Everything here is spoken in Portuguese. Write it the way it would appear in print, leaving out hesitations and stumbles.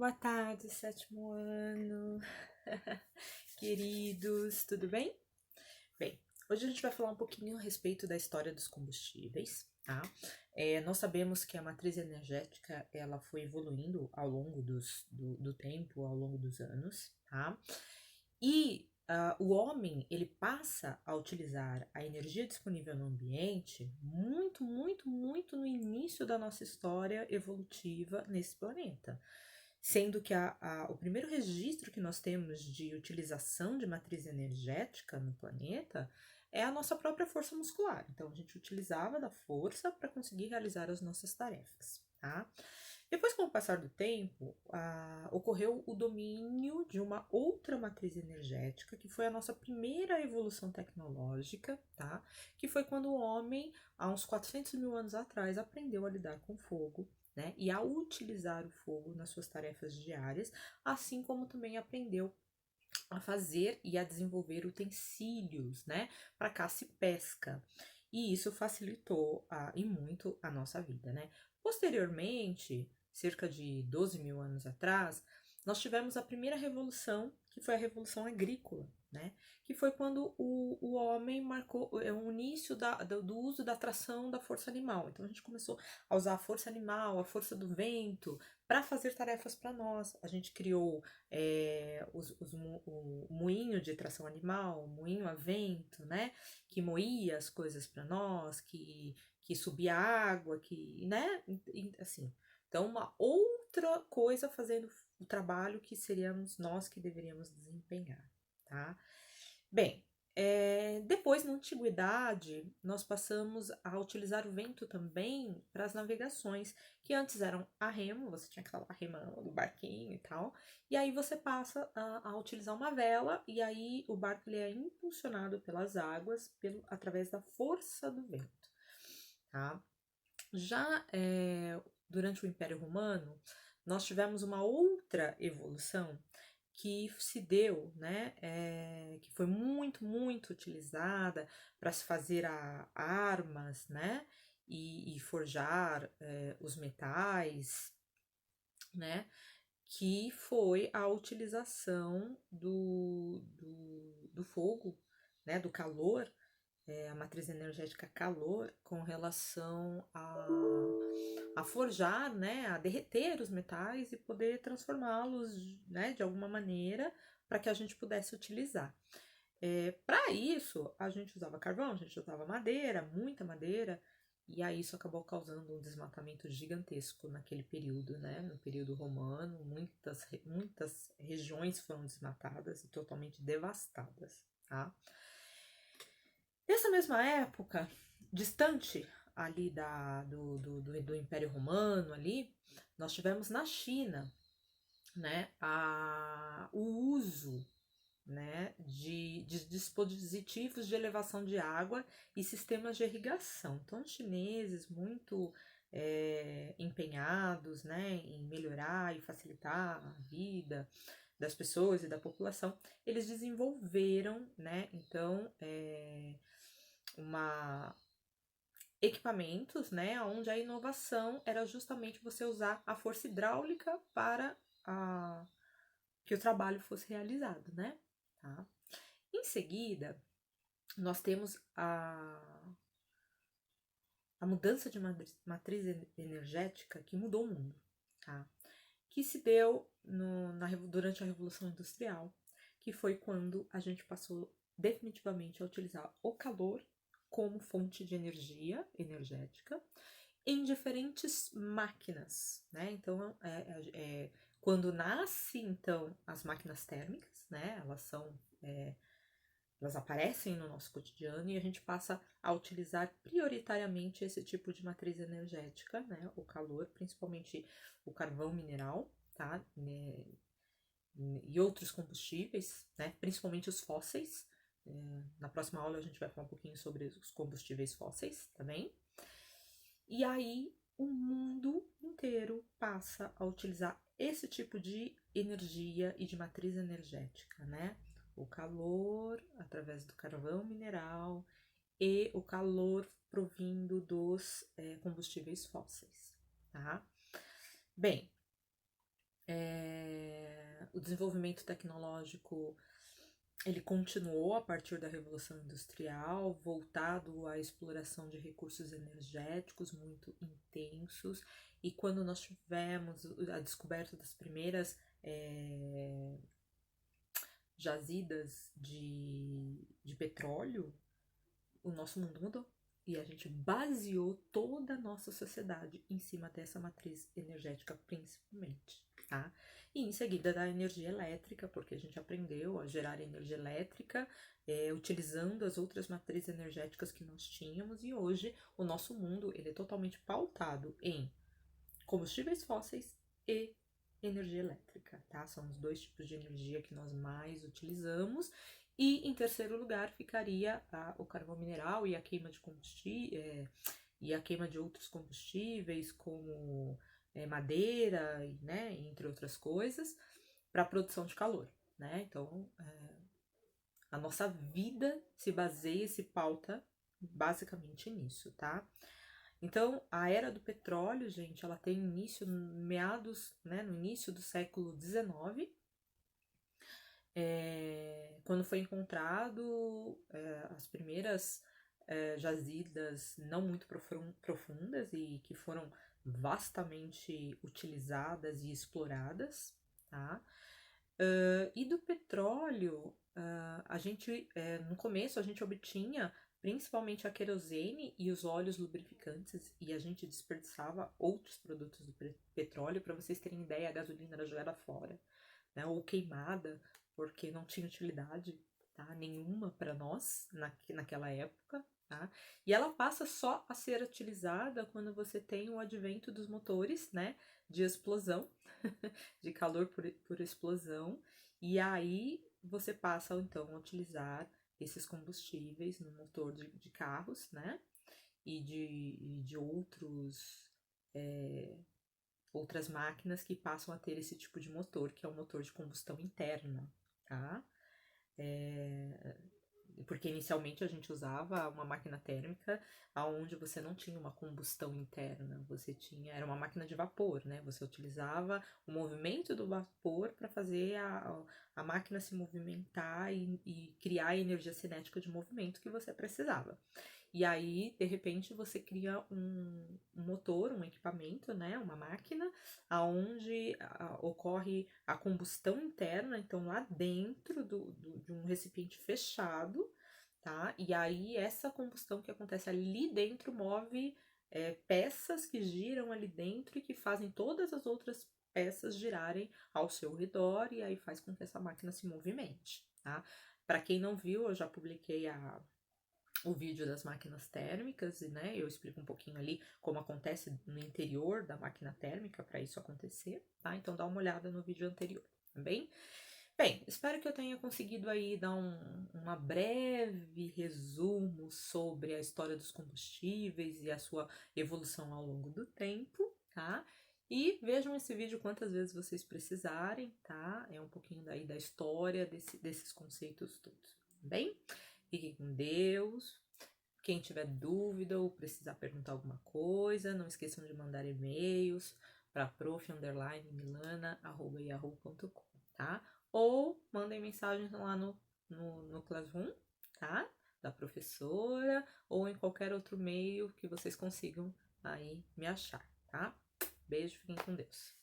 Boa tarde, sétimo ano. Queridos, tudo bem? Bem, hoje a gente vai falar um pouquinho a respeito da história dos combustíveis, tá? Nós sabemos que a matriz energética, ela foi evoluindo ao longo do tempo, ao longo dos anos, tá? E o homem, ele passa a utilizar a energia disponível no ambiente muito no início da nossa história evolutiva nesse planeta. Sendo que o primeiro registro que nós temos de utilização de matriz energética no planeta é a nossa própria força muscular. Então, a gente utilizava da força para conseguir realizar as nossas tarefas, tá? Depois, com o passar do tempo, ocorreu o domínio de uma outra matriz energética, que foi a nossa primeira evolução tecnológica, tá? Que foi quando o homem, há uns 400 mil anos atrás, aprendeu a lidar com fogo, né? E a utilizar o fogo nas suas tarefas diárias, assim como também aprendeu a fazer e a desenvolver utensílios, né? Para caça e pesca. E isso facilitou e muito a nossa vida, né? Posteriormente, cerca de 12 mil anos atrás, nós tivemos a primeira revolução, que foi a Revolução Agrícola, né? Que foi quando o homem marcou o início do uso da tração da força animal. Então a gente começou a usar a força animal, a força do vento, para fazer tarefas para nós. A gente criou o moinho de tração animal, o moinho a vento, né? Que moía as coisas para nós, que subia água, né? Assim. Então, uma outra coisa fazendo o trabalho que seríamos nós que deveríamos desempenhar, tá? Bem, depois, na antiguidade, nós passamos a utilizar o vento também para as navegações, que antes eram a remo, você tinha que estar lá remando do barquinho e tal, e aí você passa a utilizar uma vela, e aí o barco ele é impulsionado pelas águas através da força do vento, tá? Já durante o Império Romano, nós tivemos uma outra evolução que se deu, né, que foi muito utilizada para se fazer armas, né, e forjar os metais, né, que foi a utilização do fogo, né, do calor, a matriz energética calor, com relação a forjar, né, a derreter os metais e poder transformá-los, né, de alguma maneira para que a gente pudesse utilizar. Para isso, a gente usava carvão, a gente usava madeira, muita madeira, e aí isso acabou causando um desmatamento gigantesco naquele período, né? No período romano, muitas regiões foram desmatadas e totalmente devastadas, tá? Nessa mesma época, distante ali do Império Romano ali, nós tivemos na China, né, o uso, né, de dispositivos de elevação de água e sistemas de irrigação. Então, os chineses muito empenhados, né, em melhorar e facilitar a vida das pessoas e da população, eles desenvolveram, né, então, equipamentos, né, onde a inovação era justamente você usar a força hidráulica para que o trabalho fosse realizado, né? Tá? Em seguida, nós temos a mudança de matriz energética que mudou o mundo, tá? Que se deu durante a Revolução Industrial, que foi quando a gente passou definitivamente a utilizar o calor como fonte de energia energética em diferentes máquinas, né? Então, quando nasce, então, as máquinas térmicas, né? Elas aparecem no nosso cotidiano e a gente passa a utilizar prioritariamente esse tipo de matriz energética, né? O calor, principalmente o carvão mineral, tá? E outros combustíveis, né? Principalmente os fósseis. Na próxima aula a gente vai falar um pouquinho sobre os combustíveis fósseis também. E aí o mundo inteiro passa a utilizar esse tipo de energia e de matriz energética, né? O calor através do carvão mineral e o calor provindo dos combustíveis fósseis, tá? Bem, O desenvolvimento tecnológico, ele continuou a partir da Revolução Industrial, voltado à exploração de recursos energéticos muito intensos, e quando nós tivemos a descoberta das primeiras jazidas de petróleo, o nosso mundo mudou. E a gente baseou toda a nossa sociedade em cima dessa matriz energética, principalmente, tá? E em seguida da energia elétrica, porque a gente aprendeu a gerar energia elétrica utilizando as outras matrizes energéticas que nós tínhamos, e hoje o nosso mundo ele é totalmente pautado em combustíveis fósseis e energia elétrica, tá? São os dois tipos de energia que nós mais utilizamos. E em terceiro lugar ficaria o carvão mineral e a queima de combustível e a queima de outros combustíveis, como madeira, né, entre outras coisas, para a produção de calor, né? Então, a nossa vida se baseia e se pauta basicamente nisso, tá? Então, a era do petróleo, gente, ela tem início no início do século XIX, quando foi encontrado as primeiras jazidas não muito profundas e que foram vastamente utilizadas e exploradas, tá? E do petróleo, a gente, no começo, a gente obtinha principalmente a querosene e os óleos lubrificantes, e a gente desperdiçava outros produtos do petróleo. Para vocês terem ideia, a gasolina era jogada fora, né, ou queimada, porque não tinha utilidade, tá, nenhuma para nós naquela época, tá? E ela passa só a ser utilizada quando você tem o advento dos motores, né, de explosão, de calor por explosão, e aí você passa então a utilizar esses combustíveis no motor de carros, né, e de outras máquinas que passam a ter esse tipo de motor, que é o motor de combustão interna, tá? Porque inicialmente a gente usava uma máquina térmica onde você não tinha uma combustão interna, era uma máquina de vapor, né? Você utilizava o movimento do vapor para fazer a máquina se movimentar e criar a energia cinética de movimento que você precisava. E aí, de repente, você cria um motor, um equipamento, né, uma máquina, onde ocorre a combustão interna, então lá dentro de um recipiente fechado, tá? E aí, essa combustão que acontece ali dentro move peças que giram ali dentro e que fazem todas as outras peças girarem ao seu redor, e aí faz com que essa máquina se movimente, tá? Para quem não viu, eu já publiquei o vídeo das máquinas térmicas, né? Eu explico um pouquinho ali como acontece no interior da máquina térmica para isso acontecer, tá? Então dá uma olhada no vídeo anterior, tá bem? Bem, espero que eu tenha conseguido aí dar uma breve resumo sobre a história dos combustíveis e a sua evolução ao longo do tempo, tá? E vejam esse vídeo quantas vezes vocês precisarem, tá? É um pouquinho daí da história desses conceitos todos, tá bem? Fiquem com Deus. Quem tiver dúvida ou precisar perguntar alguma coisa, não esqueçam de mandar e-mails para prof_milana@yahoo.com, tá? Ou mandem mensagens lá no Classroom, tá? Da professora, ou em qualquer outro meio que vocês consigam aí me achar, tá? Beijo, fiquem com Deus.